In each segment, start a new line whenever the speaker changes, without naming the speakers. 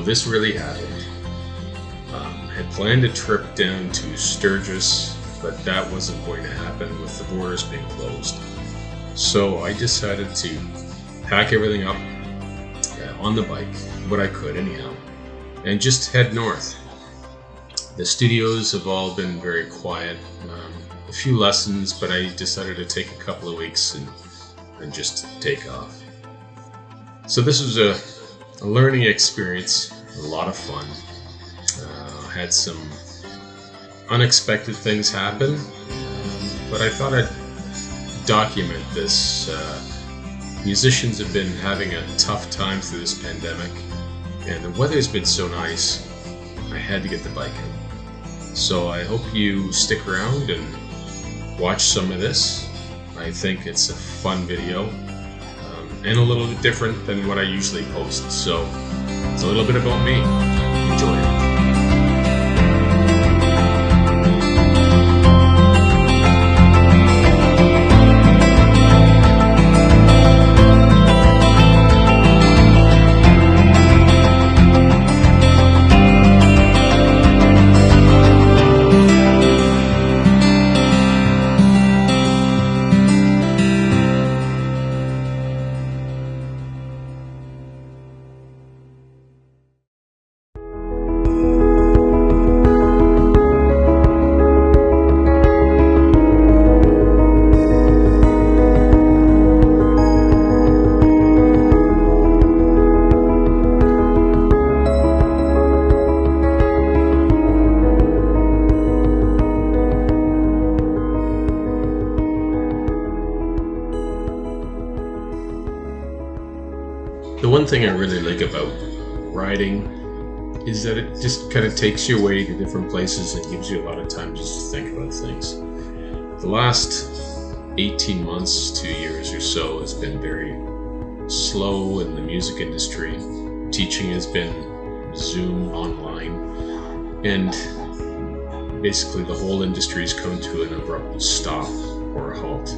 this really happened. Had planned a trip down to Sturgis, but that wasn't going to happen with the borders being closed. So I decided to pack everything up on the bike, what I could anyhow, and just head north. The studios have all been very quiet, a few lessons, but I decided to take a couple of weeks and just take off. So this was a learning experience, a lot of fun. Had some unexpected things happen, but I thought I'd document this. Musicians have been having a tough time through this pandemic, and the weather's been so nice, I had to get the bike out. So I hope you stick around and watch some of this. I think it's a fun video, and a little bit different than what I usually post. So it's a little bit about me. Enjoy it. The one thing I really like about riding is that it just kind of takes you away to different places and gives you a lot of time just to think about things. The last 18 months, 2 years or so has been very slow in the music industry. Teaching has been Zoom online, and basically the whole industry's come to an abrupt stop or a halt.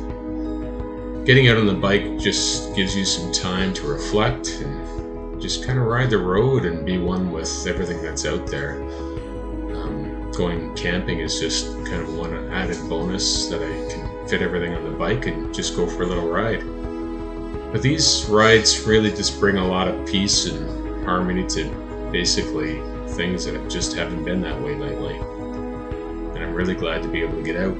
Getting out on the bike just gives you some time to reflect and just kind of ride the road and be one with everything that's out there. Going camping is just kind of one added bonus that I can fit everything on the bike and just go for a little ride. But these rides really just bring a lot of peace and harmony to basically things that just haven't been that way lately. And I'm really glad to be able to get out.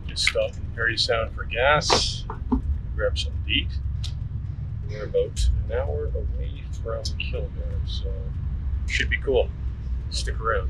Just stopped in Perry Sound for gas, grab some to eat. We're about an hour away from Kilgore, so should be cool. Stick around.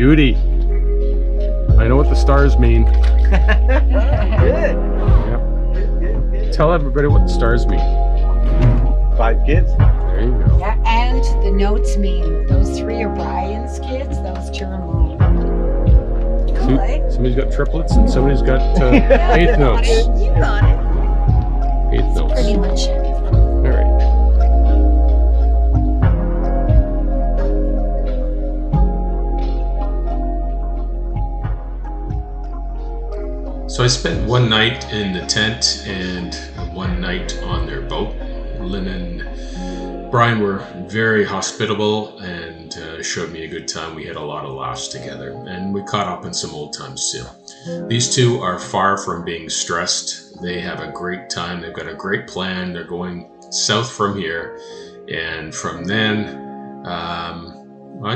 beauty. I know what the stars mean.
Good.
Yep.
Good.
Tell everybody what the stars mean.
5 kids.
There you go.
Yeah, and the notes mean those 3 are Brian's kids, those 2 are mine. Cool, eh?
Somebody's got triplets and somebody's got
Yeah,
eighth
you got
notes.
it, You got it.
Eighth notes.
Pretty much it.
All right.
So I spent one night in the tent and one night on their boat. Lynn and Brian were very hospitable and showed me a good time. We had a lot of laughs together and we caught up in some old times too. These two are far from being stressed. They have a great time. They've got a great plan. They're going south from here, and from then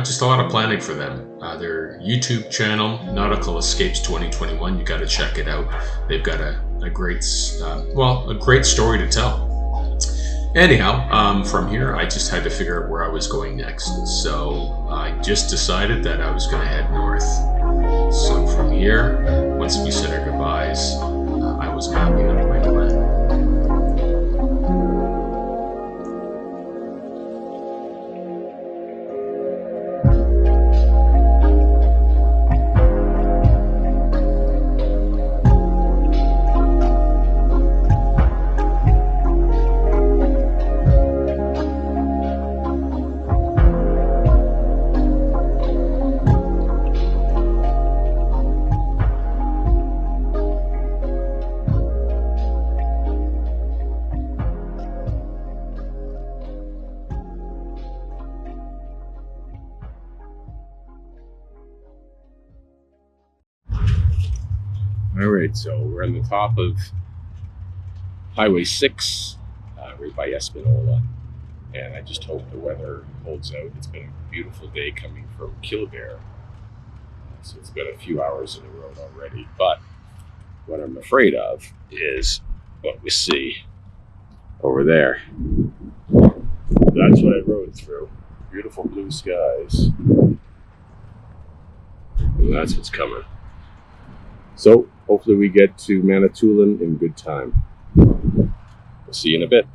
just a lot of planning for them. Their YouTube channel, Nautical Escapes 2021, you got to check it out. They've got a great story to tell. Anyhow, from here I just had to figure out where I was going next. So I just decided that I was going to head north. So from here, once we said our goodbyes, I was mapping out my plan.
All right, so we're on the top of Highway 6, right by Espanola, and I just hope the weather holds out. It's been a beautiful day coming from Killbear, so it's been a few hours in the road already, but what I'm afraid of is what we see over there. That's what I rode through. Beautiful blue skies. And that's what's coming. So hopefully we get to Manitoulin in good time. We'll see you in a bit.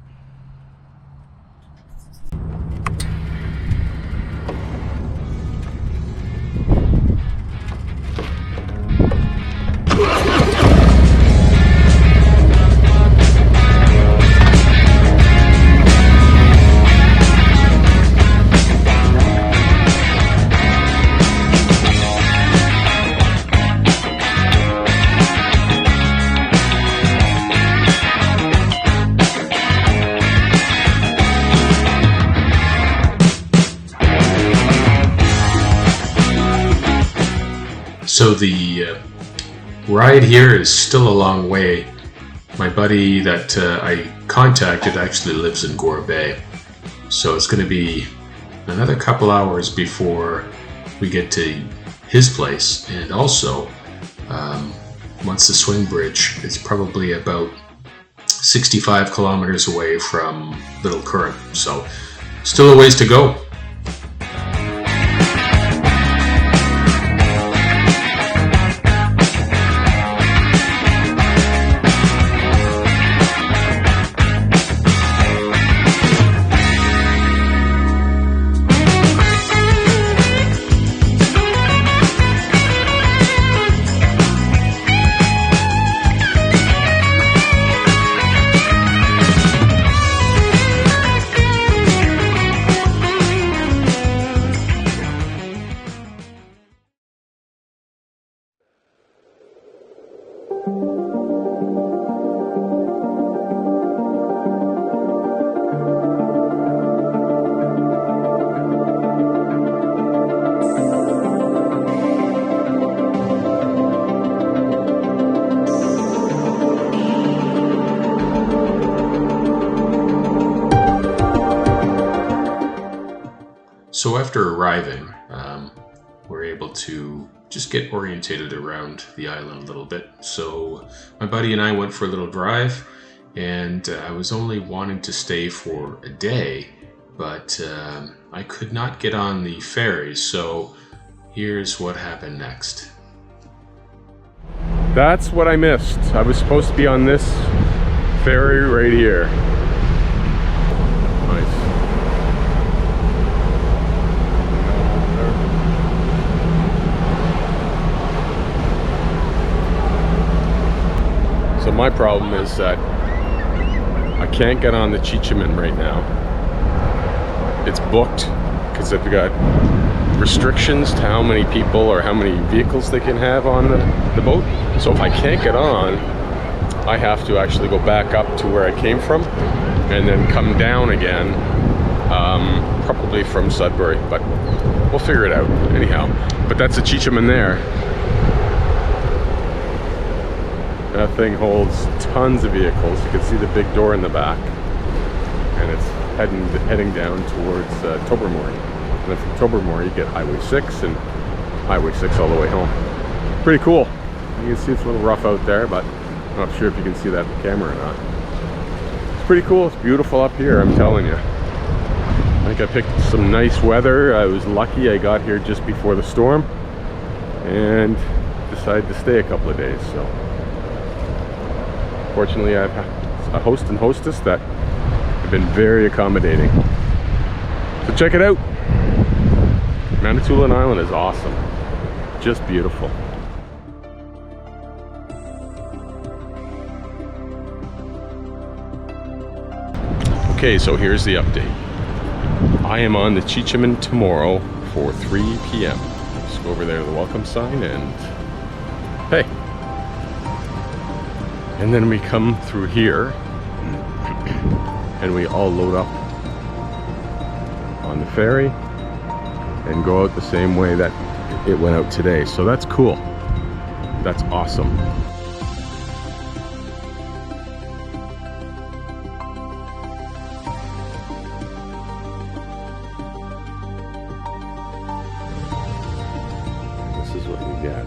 So the ride here is still a long way. My buddy that I contacted actually lives in Gore Bay, so it's going to be another couple hours before we get to his place. And also, once the swing bridge, it's probably about 65 kilometers away from Little Current, so still a ways to go. So after arriving, we're able to just get orientated around the island a little bit. So my buddy and I went for a little drive, and I was only wanting to stay for a day, but I could not get on the ferry. So Here's what happened next.
That's what I missed. I was supposed to be on this ferry right here. Nice. So my problem is that I can't get on the Chicheman right now. It's booked because they've got restrictions to how many people or how many vehicles they can have on the boat. So if I can't get on, I have to actually go back up to where I came from and then come down again, probably from Sudbury, but we'll figure it out anyhow. But that's a Chicheman there. That thing holds tons of vehicles. You can see the big door in the back, and it's heading down towards Tobermory. And then from Tobermory, you get Highway 6 and Highway 6 all the way home. Pretty cool. You can see it's a little rough out there, but I'm not sure if you can see that in the camera or not. It's pretty cool. It's beautiful up here, I'm telling you. I think I picked some nice weather. I was lucky I got here just before the storm and decided to stay a couple of days. So fortunately, I have a host and hostess that have been very accommodating. So check it out. Manitoulin Island is awesome. Just beautiful. Okay, so here's the update. I am on the Chicheman tomorrow for 3 p.m. Just go over there to the welcome sign and hey. And then we come through here and we all load up on the ferry and go out the same way that it went out today. So that's cool. That's awesome. This is what we get.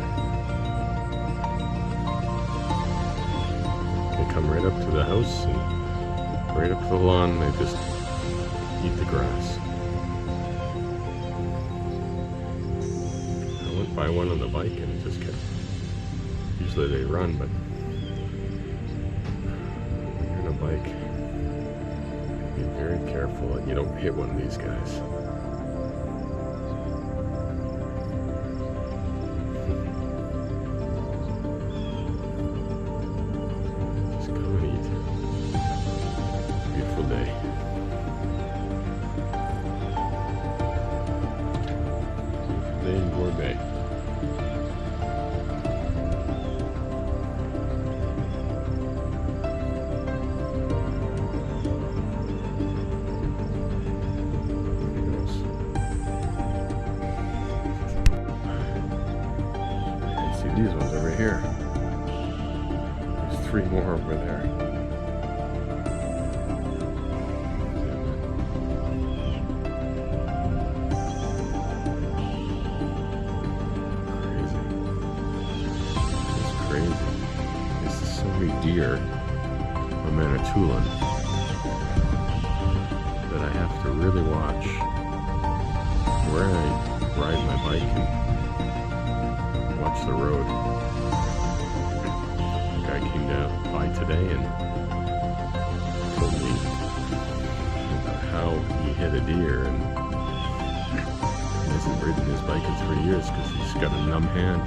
They come right up to the house and right up to the lawn. They just eat the grass. I went by one on the bike and it just kept. Usually they run, but when you're on a bike, be very careful that you don't hit one of these guys. Just come and eat. It's a beautiful day. Beautiful day in Gore Bay. These ones over here. There's 3 more over there. Crazy. It's crazy. There's so many deer on Manitoulin that I have to really watch where I ride my bike and watch the road. A guy came down by today and told me about how he hit a deer and he hasn't ridden his bike in 3 years because he's got a numb hand.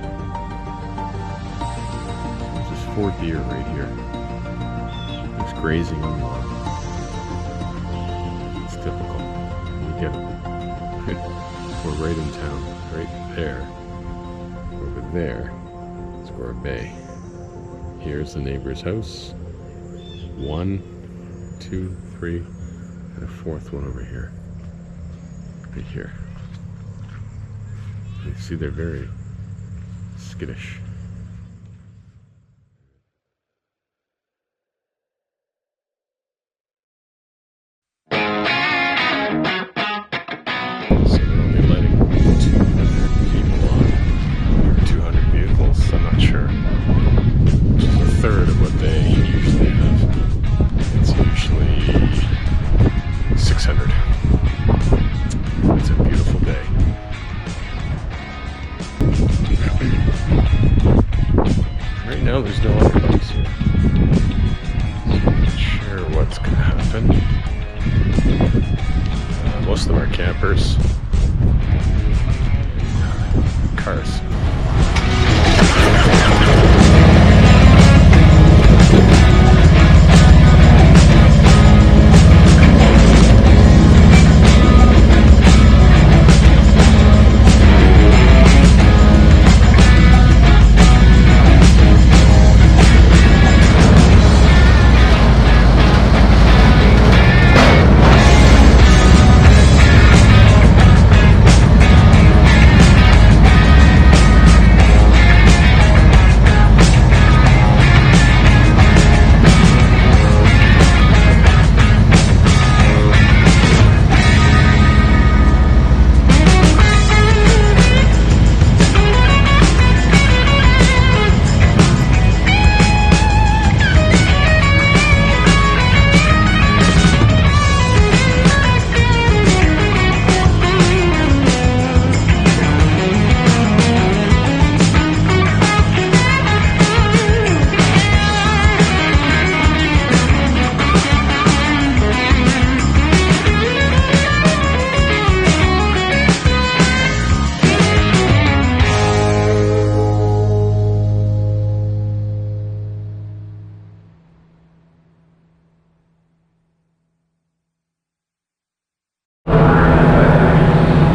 There's just 4 deer right here. There's grazing on lawn. It's typical. You get them. We're right in town, right there. Over there, it's Gore Bay. Here's the neighbor's house. 1, 2, 3, and a 4th one over here. Right here. You see they're very skittish. I'm not sure, which is a third of what they usually have. It's usually 600. It's a beautiful day. campers. Cars.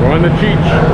We're on the Cheech.